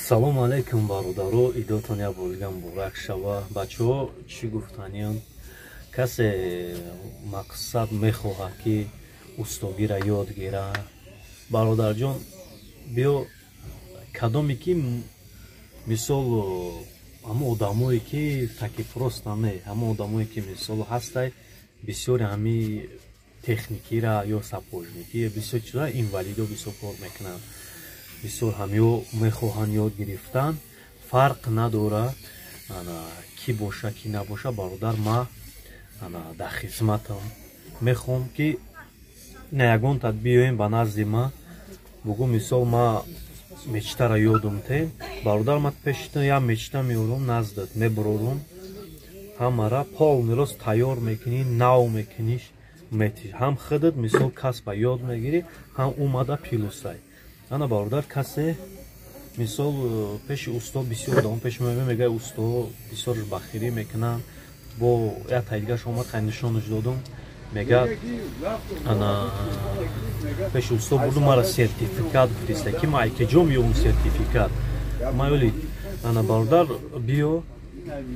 салом алейкум бародаро, идотон я бурган бурак шава. Бачаҳо чӣ гуфтаниён? Касе мақсад мехоҳад ки устогира ёд гира. Бародарҷон, биё кадоме ки мисол ҳама одамое ки такифростан не, ҳама одамое ки мисол ҳастай бисёри ҳами техникира ё сапожникӣ бисёр чиза инвалидо бисёр кор мекунанд. бисёр ҳамиё мехоҳанд ёд гирифтан. Фарқ надорад ки боша ки набоша. Бародар ма дар хизматам. Мехоҳам ки на ягон тат биёем ба назди ма бугӯ мисол ма мечтара ёдум те. Бародар ма пешта я мечта меорам наздат мебурорам. Ҳамара пол мирос тайёр мекунӣ, нав мекуниш метиш. Ҳам худат мисол касба ёд мегирӣ, ҳам омада пилусай. Ана бародар касе мисол пеши устод бисёр дом пеш мега усто бисёр бахирӣ мекунанд. Бо я тайгаш омад хай нишонаш додум. Мега ана пеши усто бурдум мара сертификат фириста ки ма айкиҷом ём сертификат. Ма ёли ана бародар биё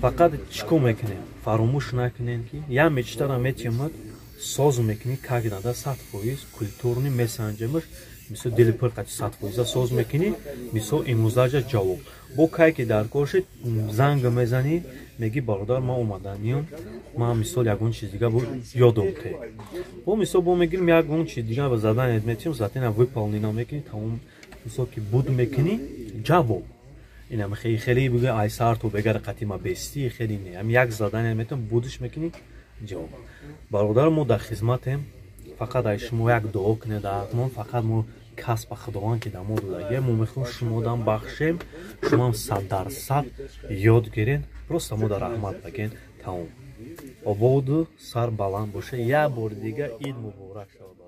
фақат чико мекунем? Фаромӯш накунем ки я мечтара метиёмад соз мекунӣ как нада 100% культурни месанҷамаш. Мисол дили пурқати 100% соз мекунӣ. Мисол имрӯзаҷа ҷавоб. Бо кайки дар корши занга мезанӣ, меги бародар ма омаданиём. Ма мисол ягон чиз дига бо ёдом те. Бо мисол бо мегирим ягон чиз дига ба заданияд метиём, затина выполнена мекунӣ, тамом мисол ки буд мекунӣ, ҷавоб. Инам хеле бига айсар то бегар қатима бести хеле не. Ам як задания метиём, будиш мекунӣ, ҷавоб. Бародар мо дар хизматем. Фақат ай шумо як дуо кунед мо фақат мо касб ба худованд ки дамо додагӣ мо мехоҳем шумодан бахшем. Шумо 100% ёд гирен. Просто мода раҳмат баген. Тамом. Ободу сар баланд боша. Як бори дига ид муборак шавад.